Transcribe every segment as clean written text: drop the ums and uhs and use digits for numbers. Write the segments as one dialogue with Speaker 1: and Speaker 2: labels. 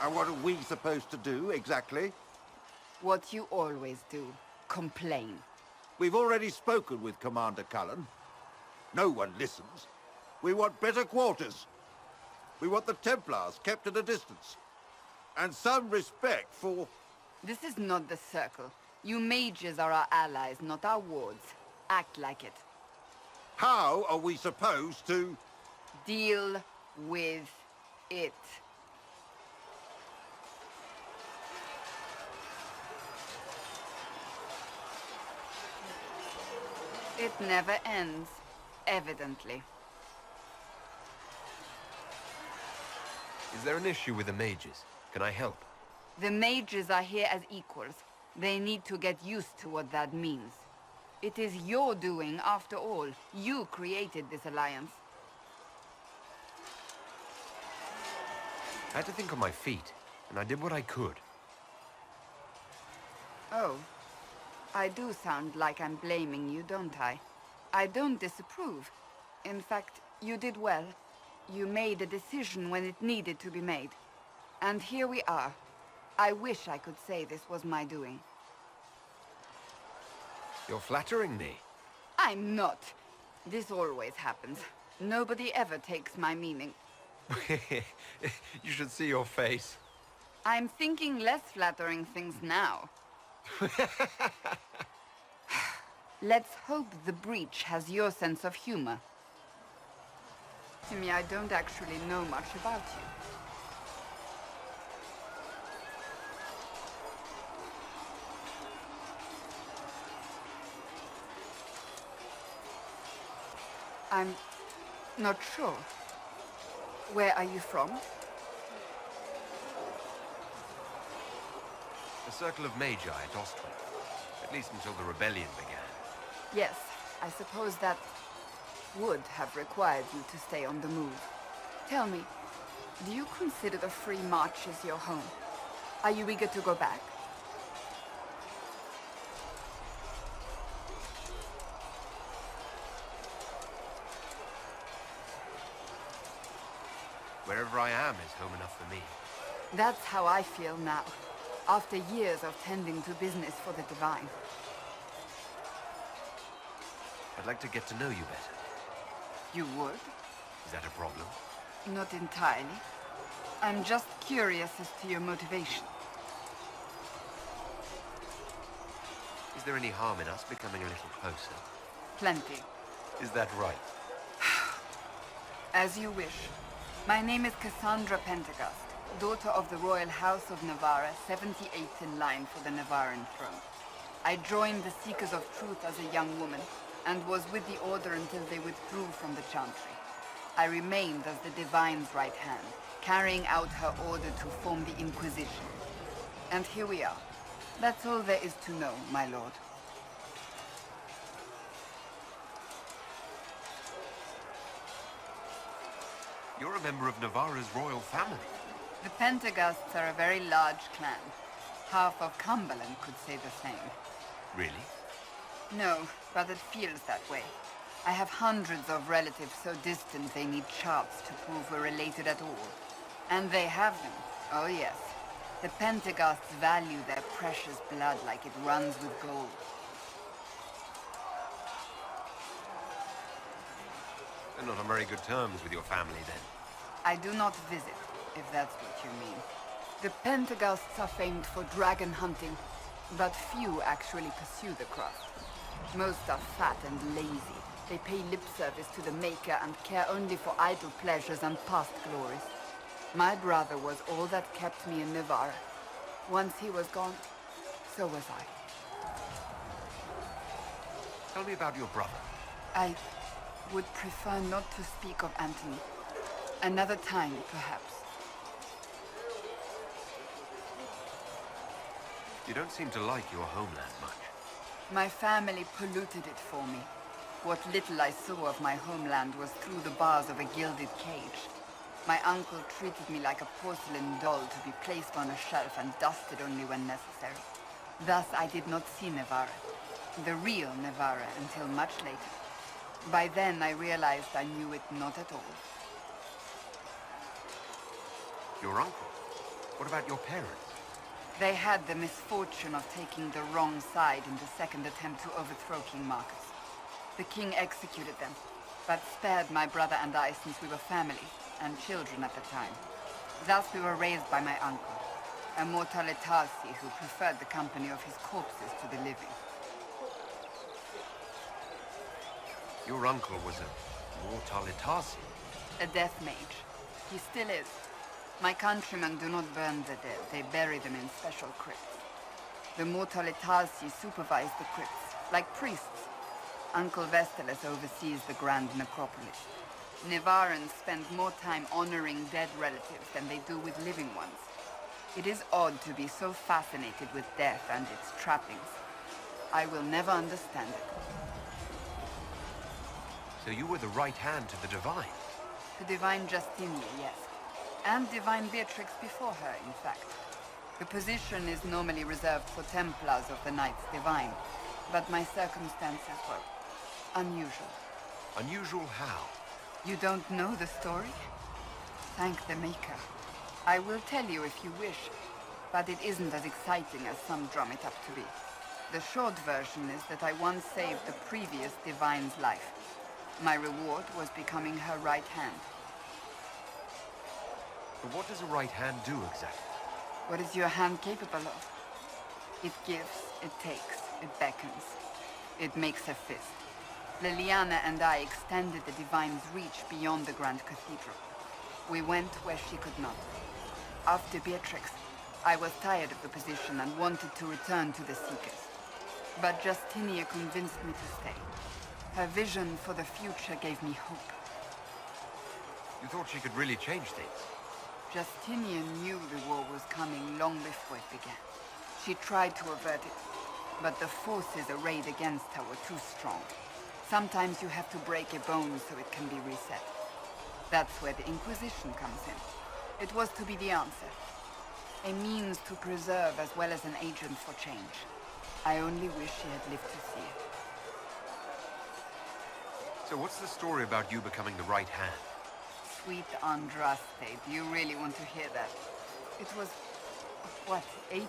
Speaker 1: And what are we supposed to do, exactly?
Speaker 2: What you always do. Complain.
Speaker 1: We've already spoken with Commander Cullen. No one listens. We want better quarters. We want the Templars kept at a distance. And some respect for...
Speaker 2: This is not the Circle. You mages are our allies, not our wards. Act like it.
Speaker 1: How are we supposed to...
Speaker 2: Deal with it. It never ends, evidently.
Speaker 3: Is there an issue with the mages? Can I help?
Speaker 2: The mages are here as equals. They need to get used to what that means. It is your doing, after all. You created this alliance.
Speaker 3: I had to think on my feet, and I did what I could.
Speaker 2: Oh. I do sound like I'm blaming you, don't I? I don't disapprove. In fact, you did well. You made a decision when it needed to be made. And here we are. I wish I could say this was my doing.
Speaker 3: You're flattering me.
Speaker 2: I'm not. This always happens. Nobody ever takes my meaning.
Speaker 3: You should see your face.
Speaker 2: I'm thinking less flattering things now. Let's hope the breach has your sense of humor. To me, I don't actually know much about you. I'm not sure. Where are you from?
Speaker 3: The Circle of Magi at Ostwick. At least until the rebellion began.
Speaker 2: Yes, I suppose that would have required you to stay on the move. Tell me, do you consider the Free March as your home? Are you eager to go back?
Speaker 3: Wherever I am is home enough for me.
Speaker 2: That's how I feel now, after years of tending to business for the Divine.
Speaker 3: I'd like to get to know you better.
Speaker 2: You would?
Speaker 3: Is that a problem?
Speaker 2: Not entirely. I'm just curious as to your motivation.
Speaker 3: Is there any harm in us becoming a little closer?
Speaker 2: Plenty.
Speaker 3: Is that right?
Speaker 2: As you wish. My name is Cassandra Pentecost, daughter of the Royal House of Navarra, 78th in line for the Navarran throne. I joined the Seekers of Truth as a young woman, and was with the Order until they withdrew from the Chantry. I remained as the Divine's right hand, carrying out her order to form the Inquisition. And here we are. That's all there is to know, my lord.
Speaker 3: You're a member of Navarra's royal family.
Speaker 2: The Pentecosts are a very large clan. Half of Cumberland could say the same.
Speaker 3: Really?
Speaker 2: No, but it feels that way. I have hundreds of relatives so distant they need charts to prove we're related at all. And they have them. Oh yes. The Pentecosts value their precious blood like it runs with gold.
Speaker 3: They're not on very good terms with your family, then.
Speaker 2: I do not visit, if that's what you mean. The Pentecosts are famed for dragon hunting, but few actually pursue the craft. Most are fat and lazy. They pay lip service to the Maker and care only for idle pleasures and past glories. My brother was all that kept me in Navarra. Once he was gone, so was I.
Speaker 3: Tell me about your brother.
Speaker 2: I would prefer not to speak of Anthony. Another time, perhaps.
Speaker 3: You don't seem to like your homeland much.
Speaker 2: My family polluted it for me. What little I saw of my homeland was through the bars of a gilded cage. My uncle treated me like a porcelain doll to be placed on a shelf and dusted only when necessary. Thus I did not see Navarra, the real Navarra, until much later. By then I realized I knew it not at all.
Speaker 3: Your uncle? What about your parents?
Speaker 2: They had the misfortune of taking the wrong side in the second attempt to overthrow King Marcus. The king executed them, but spared my brother and I since we were family, and children at the time. Thus we were raised by my uncle, a mortale Tarsi who preferred the company of his corpses to the living.
Speaker 3: Your uncle was a mortale Tarsi?
Speaker 2: A death mage. He still is. My countrymen do not burn the dead, they bury them in special crypts. The mortale Tarsi supervise the crypts, like priests. Uncle Vestalis oversees the grand necropolis. Nevarans spend more time honoring dead relatives than they do with living ones. It is odd to be so fascinated with death and its trappings. I will never understand it.
Speaker 3: So you were the right hand to the Divine?
Speaker 2: To Divine Justinia, yes. And Divine Beatrix before her, in fact. The position is normally reserved for Templars of the Knights Divine, but my circumstances were unusual.
Speaker 3: Unusual how?
Speaker 2: You don't know the story? Thank the Maker. I will tell you if you wish, but it isn't as exciting as some drum it up to be. The short version is that I once saved the previous Divine's life. My reward was becoming her right hand.
Speaker 3: But what does a right hand do exactly?
Speaker 2: What is your hand capable of? It gives, it takes, it beckons. It makes a fist. Liliana and I extended the Divine's reach beyond the Grand Cathedral. We went where she could not. After Beatrix, I was tired of the position and wanted to return to the Seekers. But Justinia convinced me to stay. Her vision for the future gave me hope.
Speaker 3: You thought she could really change things?
Speaker 2: Justinian knew the war was coming long before it began. She tried to avert it, but the forces arrayed against her were too strong. Sometimes you have to break a bone so it can be reset. That's where the Inquisition comes in. It was to be the answer. A means to preserve as well as an agent for change. I only wish she had lived to see it.
Speaker 3: So what's the story about you becoming the right hand?
Speaker 2: Sweet Andraste, do you really want to hear that? It was, what, 18,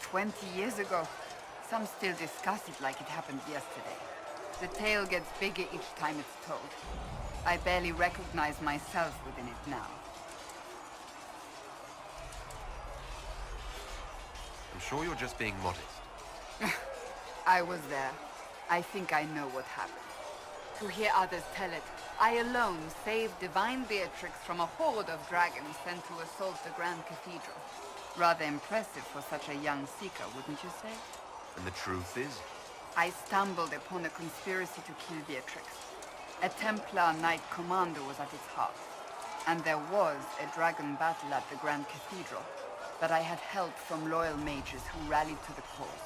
Speaker 2: 20 years ago? Some still discuss it like it happened yesterday. The tale gets bigger each time it's told. I barely recognize myself within it now.
Speaker 3: I'm sure you're just being modest.
Speaker 2: I was there. I think I know what happened. To hear others tell it, I alone saved Divine Beatrix from a horde of dragons sent to assault the Grand Cathedral. Rather impressive for such a young seeker, wouldn't you say?
Speaker 3: And the truth is?
Speaker 2: I stumbled upon a conspiracy to kill Beatrix. A Templar Knight Commander was at its heart. And there was a dragon battle at the Grand Cathedral. But I had help from loyal mages who rallied to the cause.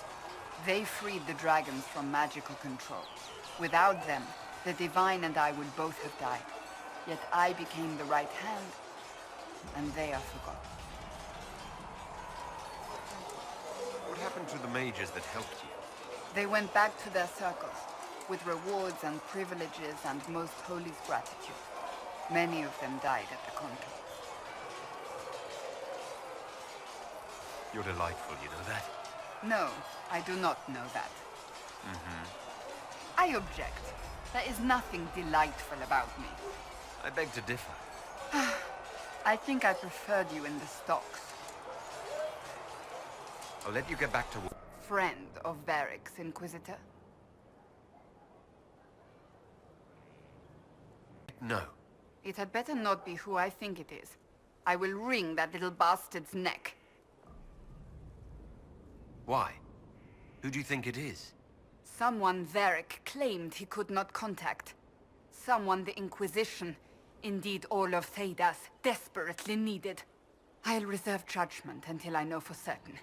Speaker 2: They freed the dragons from magical control. Without them, the Divine and I would both have died. Yet I became the right hand, and they are forgotten.
Speaker 3: What happened to the mages that helped you?
Speaker 2: They went back to their circles, with rewards and privileges and most holy's gratitude. Many of them died at the conquest.
Speaker 3: You're delightful, you know that?
Speaker 2: No, I do not know that. I object. There is nothing delightful about me.
Speaker 3: I beg to differ.
Speaker 2: I think I preferred you in the stocks.
Speaker 3: I'll let you get back to work.
Speaker 2: Friend of Varric's, Inquisitor?
Speaker 3: No.
Speaker 2: It had better not be who I think it is. I will wring that little bastard's neck.
Speaker 3: Why? Who do you think it is?
Speaker 2: Someone Varric claimed he could not contact. Someone the Inquisition, indeed all of Theidas, desperately needed. I'll reserve judgment until I know for certain.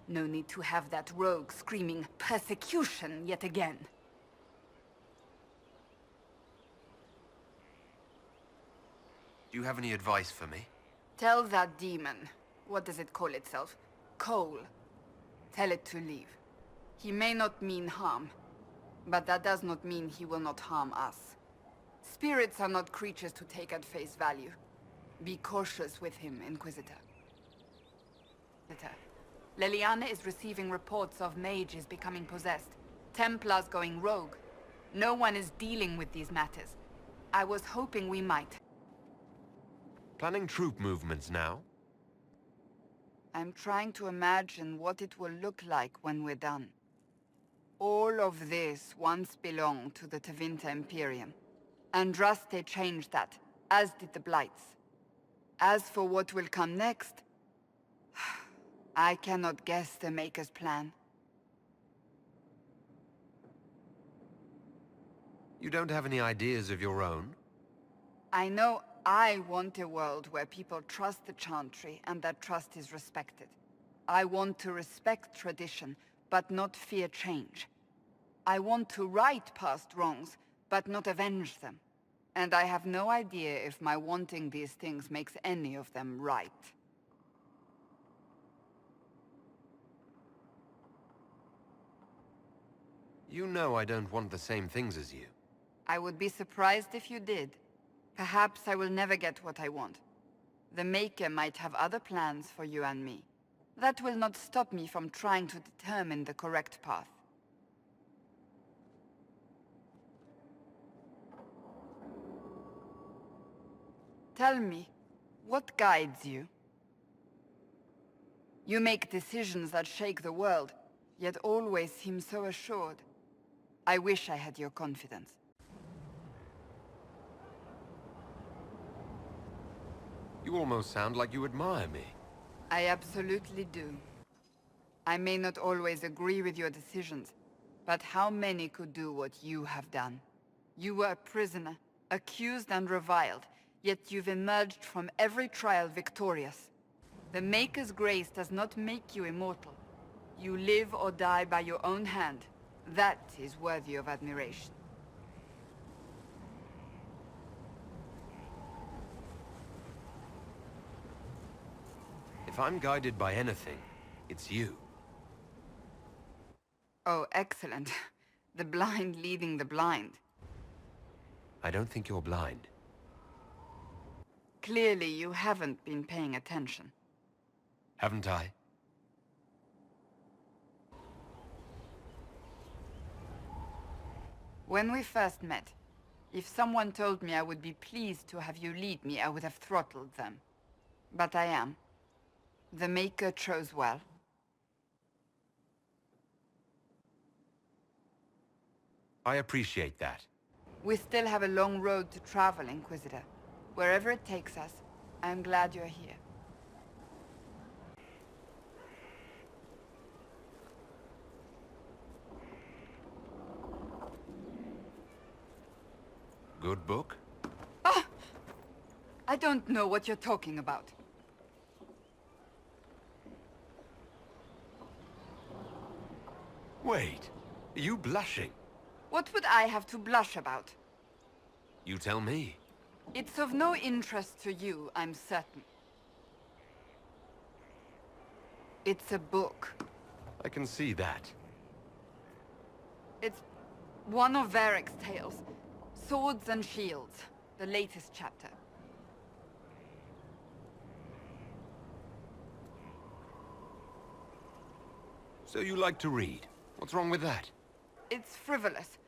Speaker 2: No need to have that rogue screaming persecution yet again.
Speaker 3: Do you have any advice for me?
Speaker 2: Tell that demon, what does it call itself? Cole. Tell it to leave. He may not mean harm, but that does not mean he will not harm us. Spirits are not creatures to take at face value. Be cautious with him, Inquisitor. Leliana is receiving reports of mages becoming possessed, Templars going rogue. No one is dealing with these matters. I was hoping we might.
Speaker 3: Planning troop movements now?
Speaker 2: I'm trying to imagine what it will look like when we're done. All of this once belonged to the Tevinter Imperium. Andraste changed that, as did the Blights. As for what will come next, I cannot guess the Maker's plan.
Speaker 3: You don't have any ideas of your own?
Speaker 2: I know I want a world where people trust the Chantry and that trust is respected. I want to respect tradition, but not fear change. I want to right past wrongs, but not avenge them. And I have no idea if my wanting these things makes any of them right.
Speaker 3: You know I don't want the same things as you.
Speaker 2: I would be surprised if you did. Perhaps I will never get what I want. The Maker might have other plans for you and me. That will not stop me from trying to determine the correct path. Tell me, what guides you? You make decisions that shake the world, yet always seem so assured. I wish I had your confidence.
Speaker 3: You almost sound like you admire me.
Speaker 2: I absolutely do. I may not always agree with your decisions, but how many could do what you have done? You were a prisoner, accused and reviled, yet you've emerged from every trial victorious. The Maker's grace does not make you immortal. You live or die by your own hand. That is worthy of admiration.
Speaker 3: If I'm guided by anything, it's you.
Speaker 2: Oh, excellent. The blind leading the blind.
Speaker 3: I don't think you're blind.
Speaker 2: Clearly, you haven't been paying attention.
Speaker 3: Haven't I?
Speaker 2: When we first met, if someone told me I would be pleased to have you lead me, I would have throttled them. But I am. The Maker chose well.
Speaker 3: I appreciate that.
Speaker 2: We still have a long road to travel, Inquisitor. Wherever it takes us, I'm glad you're here.
Speaker 3: Good book?
Speaker 2: Ah! I don't know what you're talking about.
Speaker 3: Wait, are you blushing?
Speaker 2: What would I have to blush about?
Speaker 3: You tell me.
Speaker 2: It's of no interest to you, I'm certain. It's a book.
Speaker 3: I can see that.
Speaker 2: It's one of Varric's tales. Swords and Shields, the latest chapter.
Speaker 3: So you like to read? What's wrong with that?
Speaker 2: It's frivolous.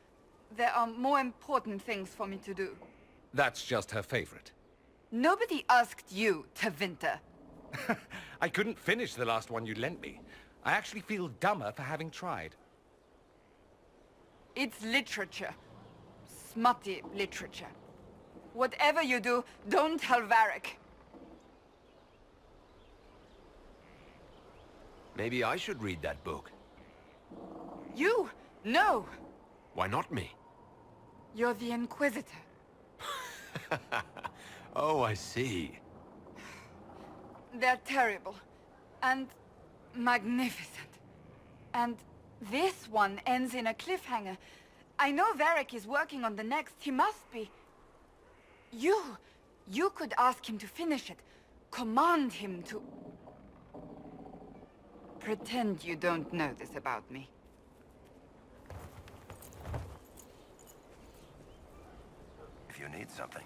Speaker 2: There are more important things for me to do.
Speaker 4: That's just her favorite.
Speaker 2: Nobody asked you, Tevinter.
Speaker 4: I couldn't finish the last one you lent me. I actually feel dumber for having tried.
Speaker 2: It's literature. Smutty literature. Whatever you do, don't tell Varric.
Speaker 3: Maybe I should read that book.
Speaker 2: You? No!
Speaker 3: Why not me?
Speaker 2: You're the Inquisitor.
Speaker 3: Oh, I see.
Speaker 2: They're terrible. And magnificent. And this one ends in a cliffhanger. I know Varric is working on the next. He must be. You could ask him to finish it. Command him to... Pretend you don't know this about me.
Speaker 3: If you need something.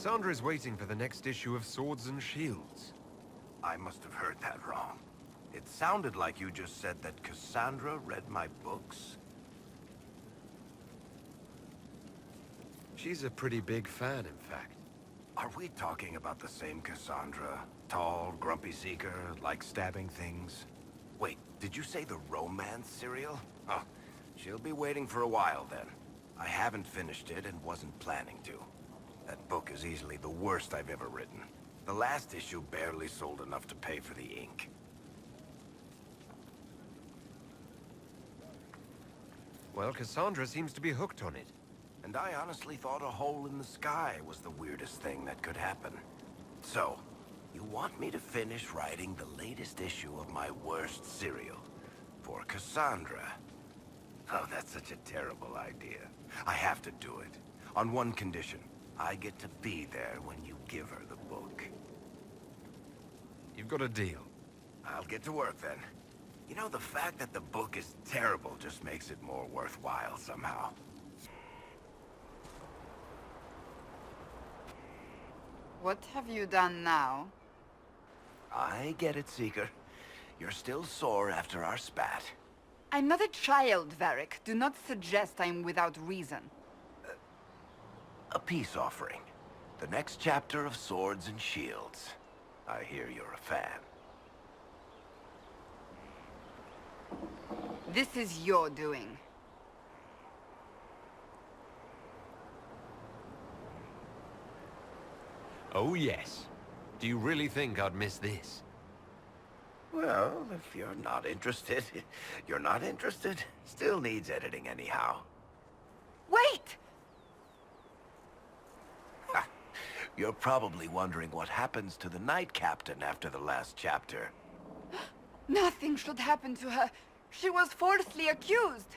Speaker 3: Cassandra is waiting for the next issue of Swords and Shields.
Speaker 5: I must have heard that wrong. It sounded like you just said that Cassandra read my books.
Speaker 3: She's a pretty big fan, in fact.
Speaker 5: Are we talking about the same Cassandra? Tall, grumpy seeker, like stabbing things? Wait, did you say the romance serial? Oh, she'll be waiting for a while then. I haven't finished it and wasn't planning to. That book is easily the worst I've ever written. The last issue barely sold enough to pay for the ink.
Speaker 3: Well, Cassandra seems to be hooked on it.
Speaker 5: And I honestly thought a hole in the sky was the weirdest thing that could happen. So, you want me to finish writing the latest issue of my worst serial for Cassandra? Oh, that's such a terrible idea. I have to do it. On one condition. I get to be there when you give her the book.
Speaker 3: You've got a deal.
Speaker 5: I'll get to work then. You know, the fact that the book is terrible just makes it more worthwhile somehow.
Speaker 2: What have you done now?
Speaker 5: I get it, Seeker. You're still sore after our spat.
Speaker 2: I'm not a child, Varric. Do not suggest I'm without reason.
Speaker 5: A peace offering. The next chapter of Swords and Shields. I hear you're a fan.
Speaker 2: This is your doing.
Speaker 3: Oh, yes. Do you really think I'd miss this?
Speaker 5: Well, if you're not interested, you're not interested. Still needs editing anyhow.
Speaker 2: Wait!
Speaker 5: You're probably wondering what happens to the Knight Captain after the last chapter.
Speaker 2: Nothing should happen to her. She was falsely accused.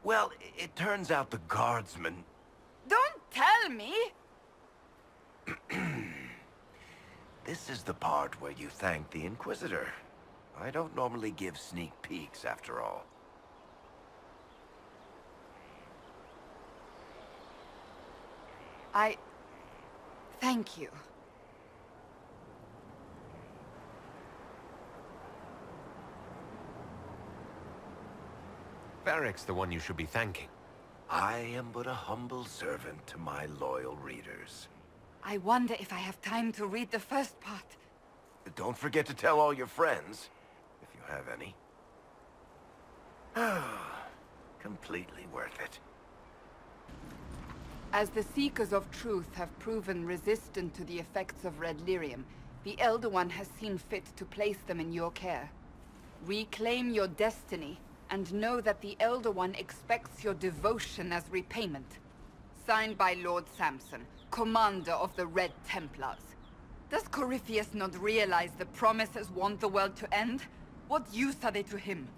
Speaker 5: Well, it turns out the guardsman...
Speaker 2: Don't tell me!
Speaker 5: This is the part where you thank the Inquisitor. I don't normally give sneak peeks, after all.
Speaker 2: Thank you.
Speaker 3: Varric's the one you should be thanking.
Speaker 5: I am but a humble servant to my loyal readers.
Speaker 2: I wonder if I have time to read the first part.
Speaker 5: Don't forget to tell all your friends, if you have any. Completely worth it.
Speaker 2: As the Seekers of Truth have proven resistant to the effects of Red Lyrium, the Elder One has seen fit to place them in your care. Reclaim your destiny, and know that the Elder One expects your devotion as repayment. Signed by Lord Samson, Commander of the Red Templars. Does Corypheus not realize the promises want the world to end? What use are they to him?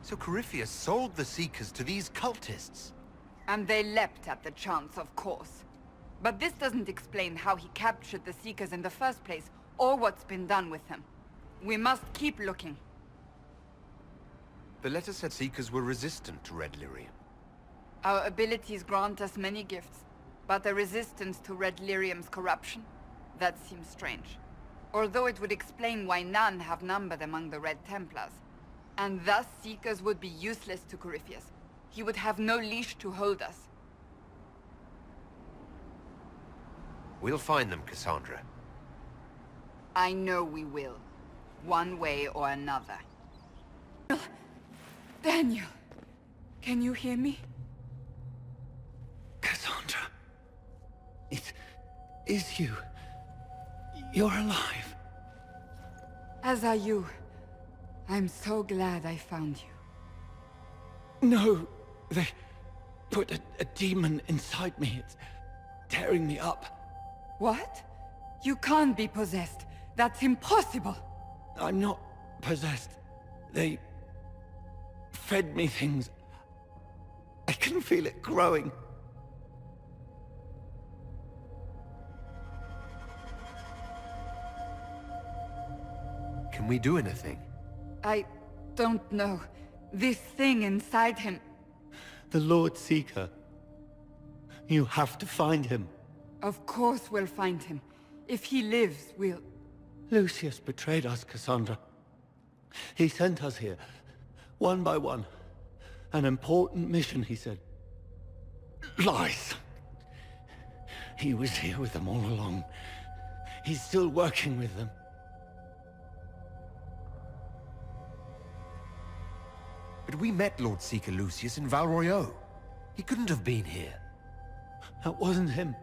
Speaker 3: So Corypheus sold the Seekers to these cultists?
Speaker 2: And they leapt at the chance, of course. But this doesn't explain how he captured the Seekers in the first place, or what's been done with them. We must keep looking.
Speaker 3: The letter said Seekers were resistant to Red Lyrium.
Speaker 2: Our abilities grant us many gifts, but a resistance to Red Lyrium's corruption? That seems strange. Although it would explain why none have numbered among the Red Templars. And thus Seekers would be useless to Corypheus. He would have no leash to hold us.
Speaker 3: We'll find them, Cassandra.
Speaker 2: I know we will. One way or another. Daniel! Can you hear me?
Speaker 6: Cassandra. It is you. You're alive.
Speaker 2: As are you. I'm so glad I found you.
Speaker 6: No, they put a demon inside me. It's tearing me up.
Speaker 2: What? You can't be possessed. That's impossible.
Speaker 6: I'm not possessed. They fed me things. I can feel it growing.
Speaker 3: Can we do anything?
Speaker 2: I don't know. This thing inside him,
Speaker 6: The Lord Seeker. You have to find him.
Speaker 2: Of course we'll find him. If he lives, we'll...
Speaker 6: Lucius betrayed us, Cassandra. He sent us here, one by one. An important mission, he said. Lies! He was here with them all along. He's still working with them.
Speaker 3: But we met Lord Seeker Lucius in Val Royeaux. He couldn't have been here.
Speaker 6: That wasn't him.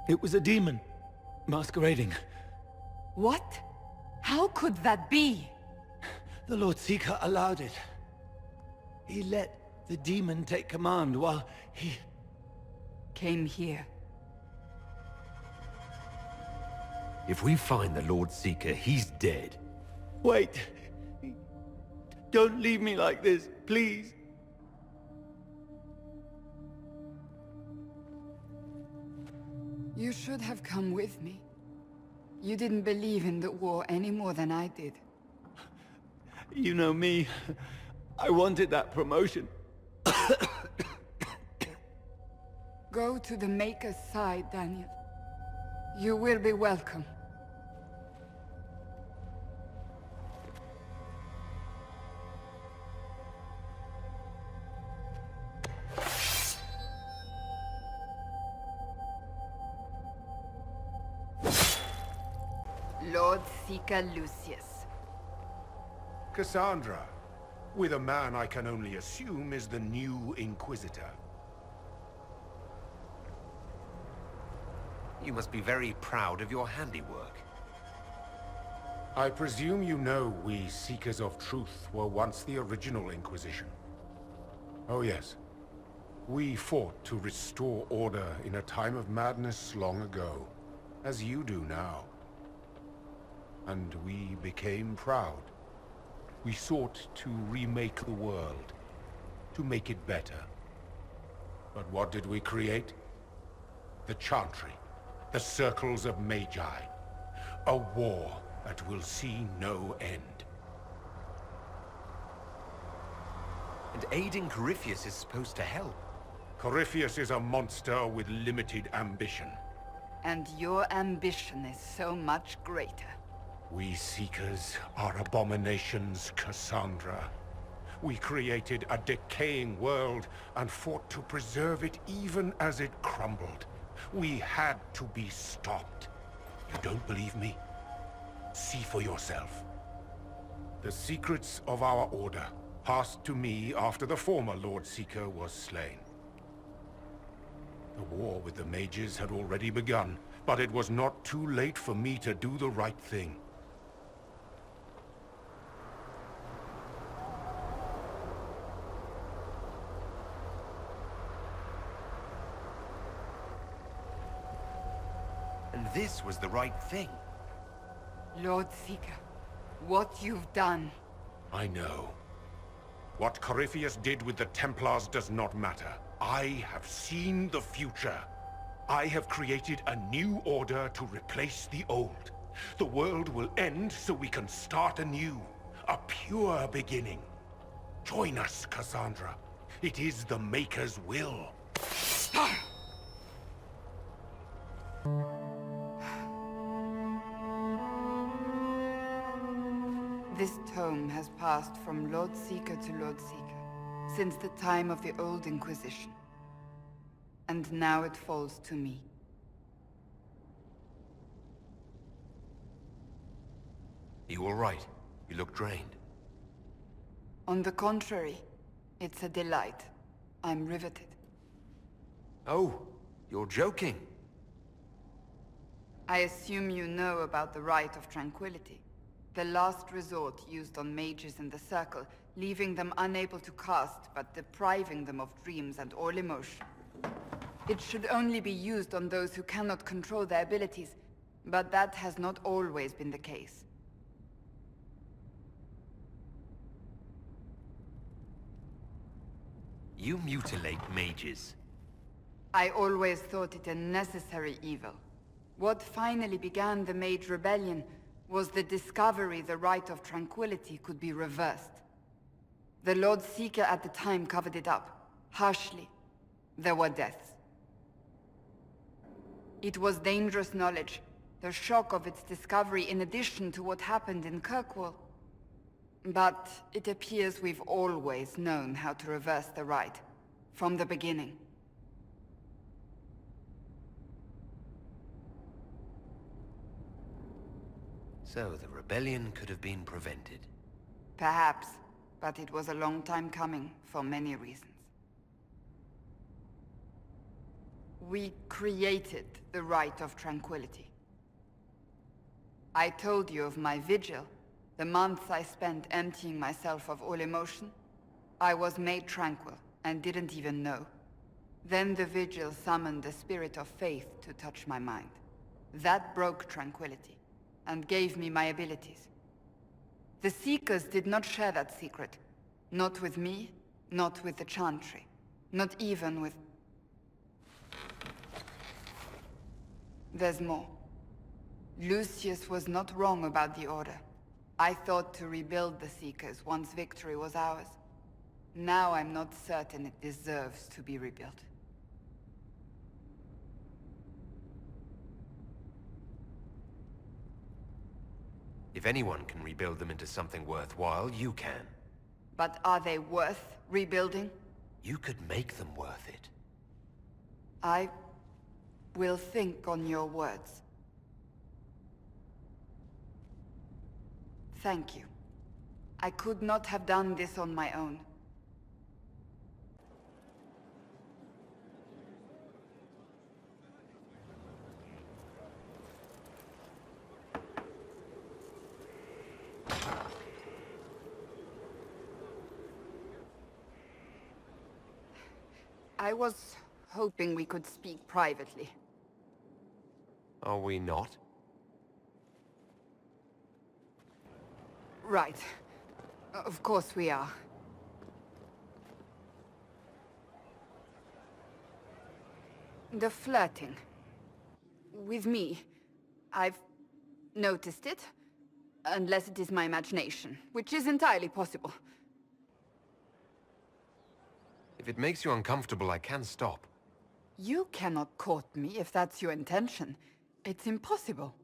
Speaker 6: It was a demon, masquerading.
Speaker 2: What? How could that be?
Speaker 6: The Lord Seeker allowed it. He let the demon take command while he...
Speaker 2: Came here.
Speaker 3: If we find the Lord Seeker, he's dead.
Speaker 6: Wait! Don't leave me like this, please!
Speaker 2: You should have come with me. You didn't believe in the war any more than I did.
Speaker 6: You know me. I wanted that promotion.
Speaker 2: Go to the Maker's side, Daniel. You will be welcome. Lord Seeker Lucius.
Speaker 5: Cassandra, with a man I can only assume is the new Inquisitor.
Speaker 3: You must be very proud of your handiwork.
Speaker 5: I presume you know we Seekers of Truth were once the original Inquisition. Oh yes. We fought to restore order in a time of madness long ago, as you do now. And we became proud. We sought to remake the world, to make it better. But what did we create? The Chantry, the Circles of Magi. A war that will see no end.
Speaker 3: And aiding Corypheus is supposed to help.
Speaker 5: Corypheus is a monster with limited ambition.
Speaker 2: And your ambition is so much greater.
Speaker 5: We Seekers are abominations, Cassandra. We created a decaying world and fought to preserve it even as it crumbled. We had to be stopped. You don't believe me? See for yourself. The secrets of our order passed to me after the former Lord Seeker was slain. The war with the mages had already begun, but it was not too late for me to do the right thing.
Speaker 3: And this was the right thing.
Speaker 2: Lord Seeker, what you've done...
Speaker 5: I know. What Corypheus did with the Templars does not matter. I have seen the future. I have created a new order to replace the old. The world will end so we can start anew. A pure beginning. Join us, Cassandra. It is the Maker's will.
Speaker 2: This tome has passed from Lord Seeker to Lord Seeker, since the time of the Old Inquisition. And now it falls to me.
Speaker 3: You all right? You look drained.
Speaker 2: On the contrary, it's a delight. I'm riveted.
Speaker 3: Oh, you're joking.
Speaker 2: I assume you know about the Rite of Tranquility. The last resort used on mages in the Circle, leaving them unable to cast, but depriving them of dreams and all emotion. It should only be used on those who cannot control their abilities, but that has not always been the case.
Speaker 3: You mutilate mages.
Speaker 2: I always thought it a necessary evil. What finally began the Mage Rebellion was the discovery the Rite of Tranquility could be reversed. The Lord Seeker at the time covered it up, Harshly, there were deaths. It was dangerous knowledge, the shock of its discovery in addition to what happened in Kirkwall. But it appears we've always known how to reverse the rite, from the beginning.
Speaker 3: So the rebellion could have been prevented.
Speaker 2: Perhaps, but it was a long time coming, for many reasons. We created the Rite of Tranquility. I told you of my vigil, the months I spent emptying myself of all emotion. I was made tranquil, and didn't even know. Then the vigil summoned the spirit of faith to touch my mind. That broke tranquility, and gave me my abilities. The Seekers did not share that secret. Not with me, not with the Chantry, not even with... There's more. Lucius was not wrong about the Order. I thought to rebuild the Seekers once victory was ours. Now I'm not certain it deserves to be rebuilt.
Speaker 3: If anyone can rebuild them into something worthwhile, you can.
Speaker 2: But are they worth rebuilding?
Speaker 3: You could make them worth it.
Speaker 2: I will think on your words. Thank you. I could not have done this on my own. I was hoping we could speak privately.
Speaker 3: Are we not?
Speaker 2: Right. Of course we are. The flirting. With me. I've noticed it. Unless it is my imagination, which is entirely possible.
Speaker 3: If it makes you uncomfortable, I can stop.
Speaker 2: You cannot court me if that's your intention. It's impossible.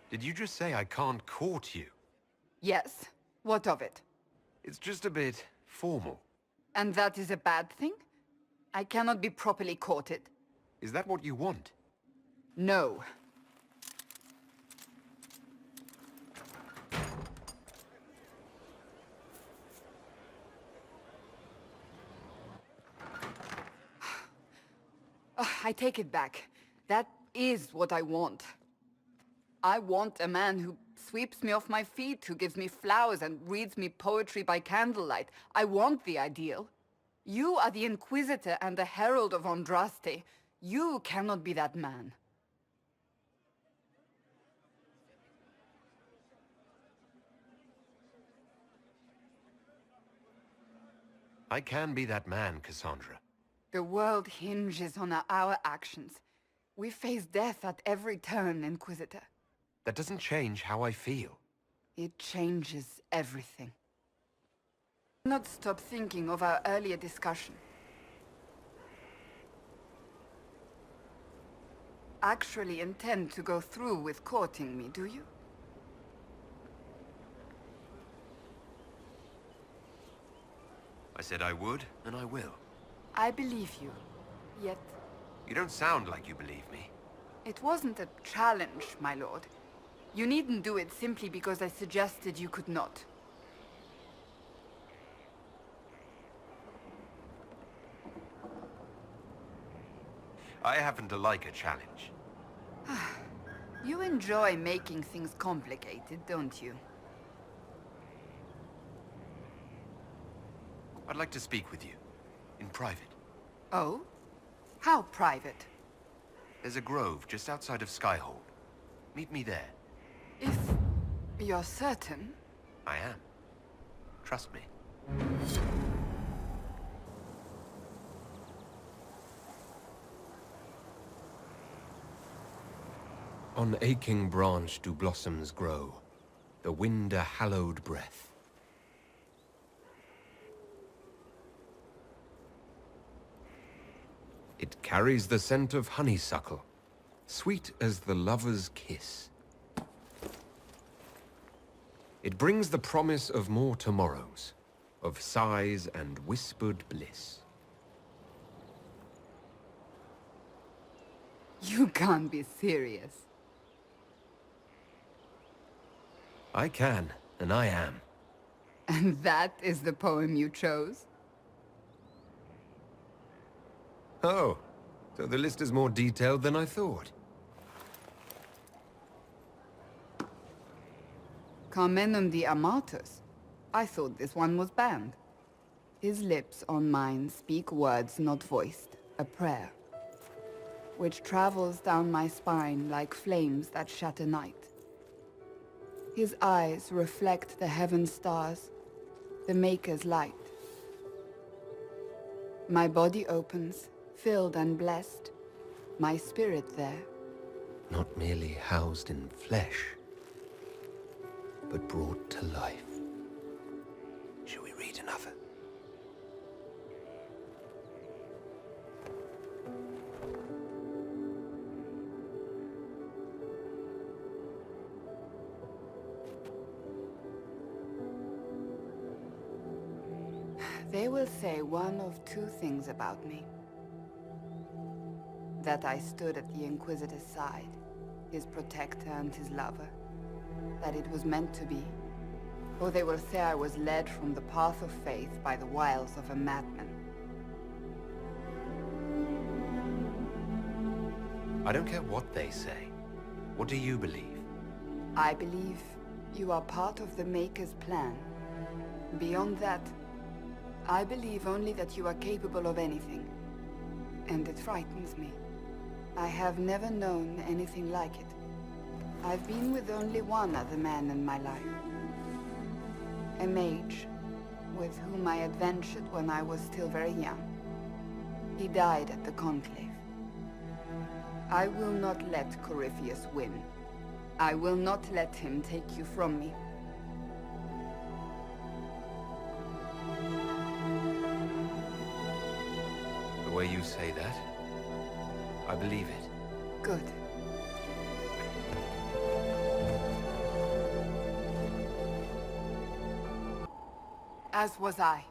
Speaker 3: Did you just say I can't court you?
Speaker 2: Yes. What of it?
Speaker 3: It's just a bit formal.
Speaker 2: And that is a bad thing? I cannot be properly courted.
Speaker 3: Is that what you want?
Speaker 2: No. I take it back. That is what I want. I want a man who sweeps me off my feet, who gives me flowers and reads me poetry by candlelight. I want the ideal. You are the Inquisitor and the Herald of Andraste. You cannot be that man.
Speaker 3: I can be that man, Cassandra.
Speaker 2: The world hinges on our actions. We face death at every turn, Inquisitor.
Speaker 3: That doesn't change how I feel.
Speaker 2: It changes everything. Do not stop thinking of our earlier discussion. Actually intend to go through with courting me, do you?
Speaker 3: I said I would, and I will.
Speaker 2: I believe you, yet
Speaker 3: You don't sound like you believe me.
Speaker 2: it wasn't a challenge, my lord. You needn't do it simply because I suggested you could not.
Speaker 3: I happen to like a challenge.
Speaker 2: You enjoy making things complicated, don't you?
Speaker 3: I'd like to speak with you. In private.
Speaker 2: Oh? How private?
Speaker 3: There's a grove just outside of Skyhold. Meet me there.
Speaker 2: If you're certain...
Speaker 3: I am. Trust me. On aching branch do blossoms grow, the wind a hallowed breath. It carries the scent of honeysuckle, sweet as the lover's kiss. It brings the promise of more tomorrows, of sighs and whispered bliss.
Speaker 2: You can't be serious.
Speaker 3: I can, and I am.
Speaker 2: And that is the poem you chose?
Speaker 3: Oh, so the list is more detailed than I thought.
Speaker 2: Carmenum de Amatus. I thought this one was banned. His lips on mine speak words not voiced, a prayer, which travels down my spine like flames that shatter night. His eyes reflect the heaven stars, the Maker's light. My body opens, filled and blessed, my spirit there.
Speaker 3: Not merely housed in flesh, but brought to life. Shall we read another?
Speaker 2: They will say one of two things about me. That I stood at the Inquisitor's side, his protector and his lover. That it was meant to be. Or they will say I was led from the path of faith by the wiles of a madman.
Speaker 3: I don't care what they say. What do you believe?
Speaker 2: I believe you are part of the Maker's plan. Beyond that, I believe only that you are capable of anything. And it frightens me. I have never known anything like it. I've been with only one other man in my life. A mage, with whom I adventured when I was still very young. He died at the Conclave. I will not let Corypheus win. I will not let him take you from me.
Speaker 3: The way you say that, I believe it.
Speaker 2: Good. As was I.